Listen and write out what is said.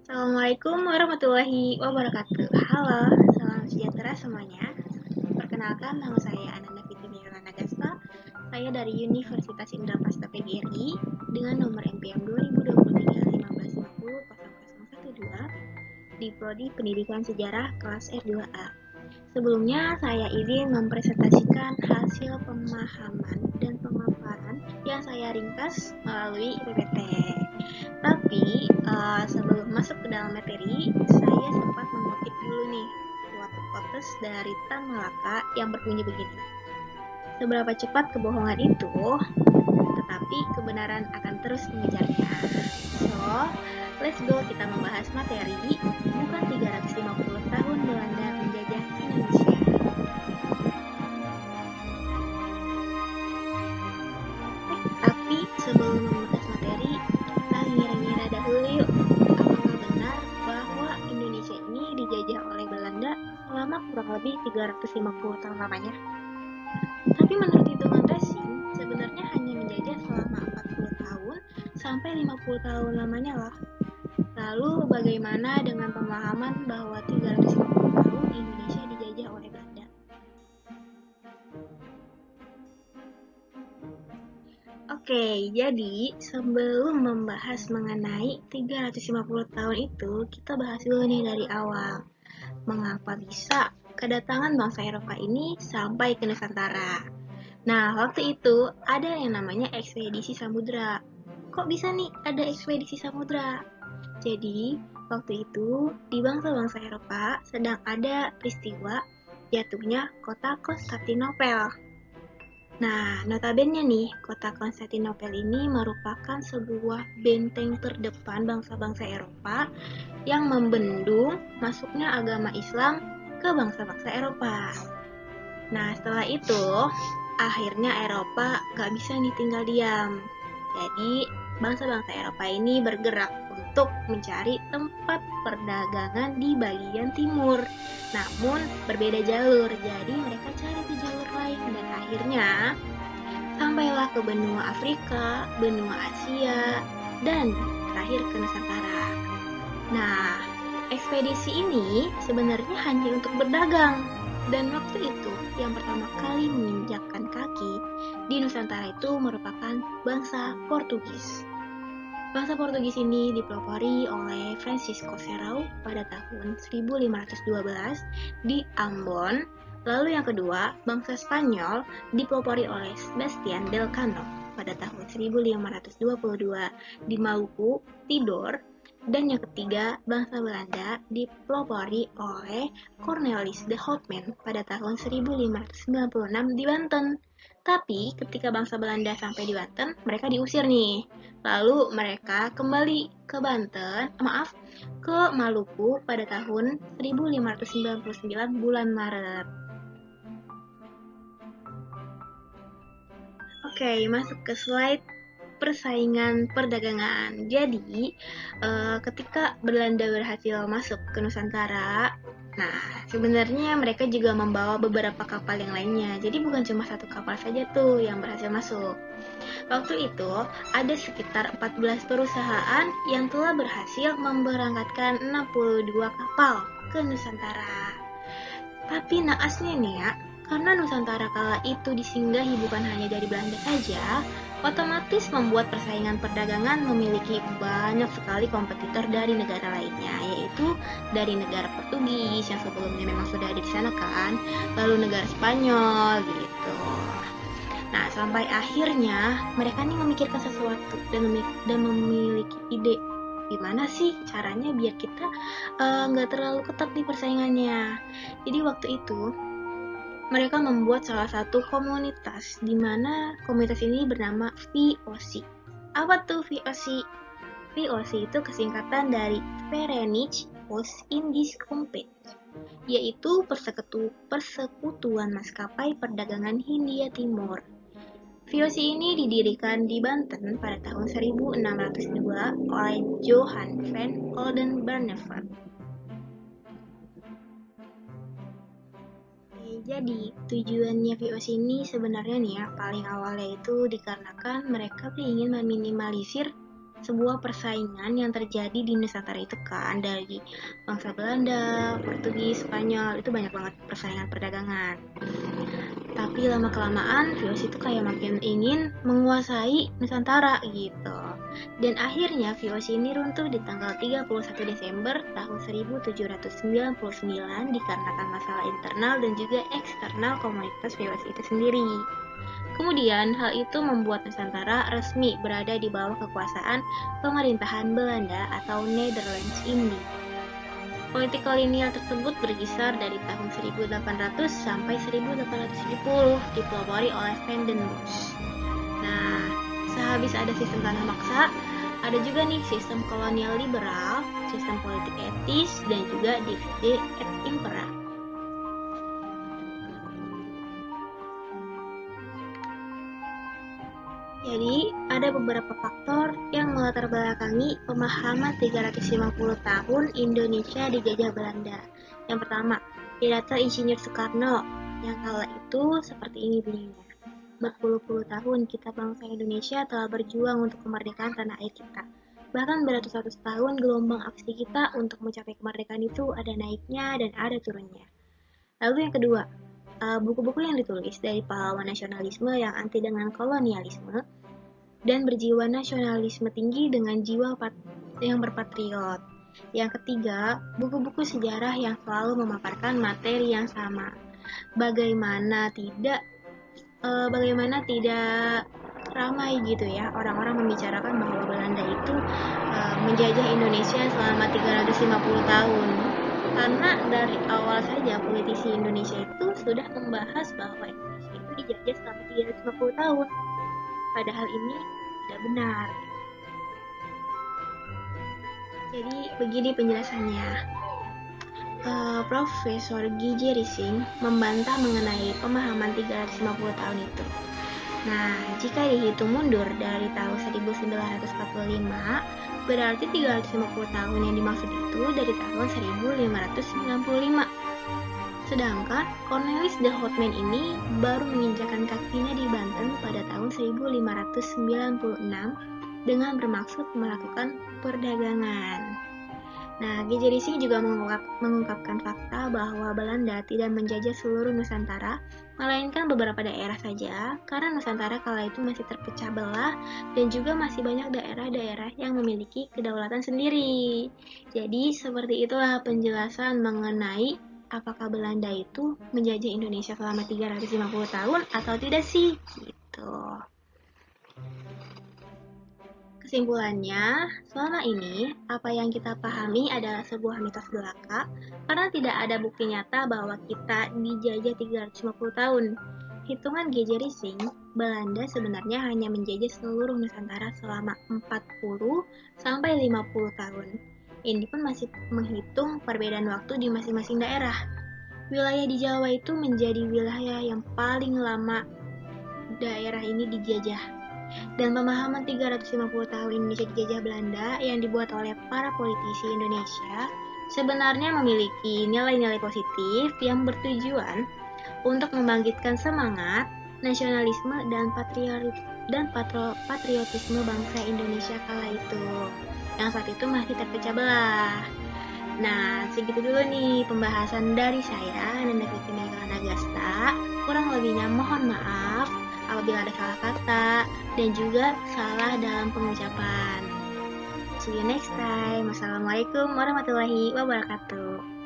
Assalamualaikum warahmatullahi wabarakatuh. Halo, salam sejahtera semuanya. Perkenalkan, nama saya Ananda Fitri Nirwana Gasta. Saya dari Universitas Indraprasta PGRI dengan nomor NPM 2023 di Prodi Pendidikan Sejarah kelas R2A. Sebelumnya, saya izin mempresentasikan hasil pemahaman dan pemaparan yang saya ringkas melalui PPT. Tapi sebelum masuk ke dalam materi, saya sempat mengutip dulu nih suatu quotes dari Tan Malaka yang berbunyi begini. Seberapa cepat kebohongan itu, tetapi kebenaran akan terus mengejarnya. So, let's go kita membahas materi bukan 350 tahun Belanda menjajah Indonesia. Tapi sebelum membahas materi, kita ngira-ngira dahulu yuk. Apakah benar bahwa Indonesia ini dijajah oleh Belanda selama kurang lebih 350 tahun lamanya? Tapi menurut hitungan rezim, sebenarnya hanya menjajah selama 40 tahun sampai 50 tahun lamanya loh. Lalu bagaimana dengan pemahaman bahwa 350 tahun Indonesia dijajah oleh Belanda? Oke, jadi sebelum membahas mengenai 350 tahun itu, kita bahas dulu nih dari awal. Mengapa bisa kedatangan bangsa Eropa ini sampai ke Nusantara? Nah, waktu itu ada yang namanya ekspedisi samudra. Kok bisa nih ada ekspedisi samudra? Jadi, waktu itu di bangsa-bangsa Eropa sedang ada peristiwa jatuhnya kota Konstantinopel. Nah, notabene nih, kota Konstantinopel ini merupakan sebuah benteng terdepan bangsa-bangsa Eropa yang membendung masuknya agama Islam ke bangsa-bangsa Eropa. Nah, setelah itu, akhirnya Eropa gak bisa nih tinggal diam. Jadi, bangsa-bangsa Eropa ini bergerak untuk mencari tempat perdagangan di bagian timur. Namun, berbeda jalur, jadi mereka cari di jalur lain dan akhirnya sampailah ke benua Afrika, benua Asia, dan terakhir ke Nusantara. Nah, ekspedisi ini sebenarnya hanya untuk berdagang. Dan waktu itu, yang pertama kali menginjakkan kaki di Nusantara itu merupakan bangsa Portugis. Bangsa Portugis ini dipelopori oleh Francisco Serrao pada tahun 1512 di Ambon. Lalu yang kedua, bangsa Spanyol dipelopori oleh Sebastian del Cano pada tahun 1522 di Maluku, Tidor. Dan yang ketiga, bangsa Belanda dipelopori oleh Cornelis de Houtman pada tahun 1596 di Banten. Tapi ketika bangsa Belanda sampai di Banten, mereka diusir nih. Lalu mereka kembali ke ke Maluku pada tahun 1599 bulan Maret. Oke, masuk ke slide persaingan perdagangan. Jadi, ketika Belanda berhasil masuk ke Nusantara, nah sebenarnya mereka juga membawa beberapa kapal yang lainnya. Jadi bukan cuma satu kapal saja tuh yang berhasil masuk. Waktu itu, ada sekitar 14 perusahaan yang telah berhasil memberangkatkan 62 kapal ke Nusantara. Tapi naasnya nih ya, karena Nusantara kala itu disinggahi bukan hanya dari Belanda saja, otomatis membuat persaingan perdagangan memiliki banyak sekali kompetitor dari negara lainnya, yaitu dari negara Portugis yang sebelumnya memang sudah ada di sana kan, lalu negara Spanyol gitu. Nah, sampai akhirnya mereka nih memikirkan sesuatu dan memiliki ide gimana sih caranya biar kita nggak terlalu ketat di persaingannya. Jadi waktu itu mereka membuat salah satu komunitas di mana komunitas ini bernama VOC. Apa tuh VOC? VOC itu kesingkatan dari Verenigd Oost-Indisch Compagnie, yaitu persekutuan maskapai perdagangan Hindia Timur. VOC ini didirikan di Banten pada tahun 1602 oleh Johan van Oldenbarneveldt. Jadi, tujuannya VOC ini sebenarnya nih ya, paling awalnya itu dikarenakan mereka ingin meminimalisir sebuah persaingan yang terjadi di Nusantara itu kan, dari bangsa Belanda, Portugis, Spanyol, itu banyak banget persaingan perdagangan. Tapi lama-kelamaan VOC itu kayak makin ingin menguasai Nusantara gitu. Dan akhirnya VOC ini runtuh di tanggal 31 Desember tahun 1799 dikarenakan masalah internal dan juga eksternal komunitas VOC itu sendiri. Kemudian, hal itu membuat Nusantara resmi berada di bawah kekuasaan pemerintahan Belanda atau Netherlands Indie. Politik kolonial tersebut berkisar dari tahun 1800 sampai 1870, dipelopori oleh Van den Bosch. Nah, sehabis ada sistem tanah maksa, ada juga nih sistem kolonial liberal, sistem politik etis, dan juga divide et impera. Jadi, ada beberapa faktor yang melatar belakangi pemahaman 350 tahun Indonesia dijajah Belanda. Yang pertama, pidato Insinyur Soekarno, yang kala itu seperti ini bunyinya. Berpuluh-puluh tahun kita bangsa Indonesia telah berjuang untuk kemerdekaan tanah air kita. Bahkan beratus-ratus tahun gelombang aksi kita untuk mencapai kemerdekaan itu ada naiknya dan ada turunnya. Lalu yang kedua, buku-buku yang ditulis dari pahlawan nasionalisme yang anti dengan kolonialisme dan berjiwa nasionalisme tinggi dengan jiwa yang berpatriot. Yang ketiga, buku-buku sejarah yang selalu memaparkan materi yang sama. Bagaimana tidak ramai gitu ya orang-orang membicarakan bahwa Belanda itu menjajah Indonesia selama 350 tahun. Karena dari awal saja politisi Indonesia itu sudah membahas bahwa Indonesia itu dijajah selama 350 tahun. Padahal ini tidak benar. Jadi begini penjelasannya. Profesor G.J. Rising membantah mengenai pemahaman 350 tahun itu. Nah, jika dihitung mundur dari tahun 1945, berarti 350 tahun yang dimaksud itu dari tahun 1595. Sedangkan Cornelis de Houtman ini baru menginjakan kakinya di Banten pada tahun 1596 dengan bermaksud melakukan perdagangan. Nah, G.J. Rising juga mengungkapkan fakta bahwa Belanda tidak menjajah seluruh Nusantara, melainkan beberapa daerah saja, karena Nusantara kala itu masih terpecah belah dan juga masih banyak daerah-daerah yang memiliki kedaulatan sendiri. Jadi, seperti itulah penjelasan mengenai apakah Belanda itu menjajah Indonesia selama 350 tahun atau tidak sih? Gitu. Kesimpulannya, selama ini apa yang kita pahami adalah sebuah mitos belaka karena tidak ada bukti nyata bahwa kita dijajah 350 tahun. Hitungan G.J. Rising, Belanda sebenarnya hanya menjajah seluruh Nusantara selama 40 sampai 50 tahun. Ini pun masih menghitung perbedaan waktu di masing-masing daerah. Wilayah di Jawa itu menjadi wilayah yang paling lama daerah ini dijajah. Dan pemahaman 350 tahun Indonesia dijajah Belanda yang dibuat oleh para politisi Indonesia sebenarnya memiliki nilai-nilai positif yang bertujuan untuk membangkitkan semangat, nasionalisme, dan patriotisme bangsa Indonesia kala itu, yang saat itu masih terpecah belah. Nah, segitu dulu nih pembahasan dari saya, Nanda Fitri Nagasta. Kurang lebihnya mohon maaf apabila ada salah kata dan juga salah dalam pengucapan. See you next time. Wassalamualaikum warahmatullahi wabarakatuh.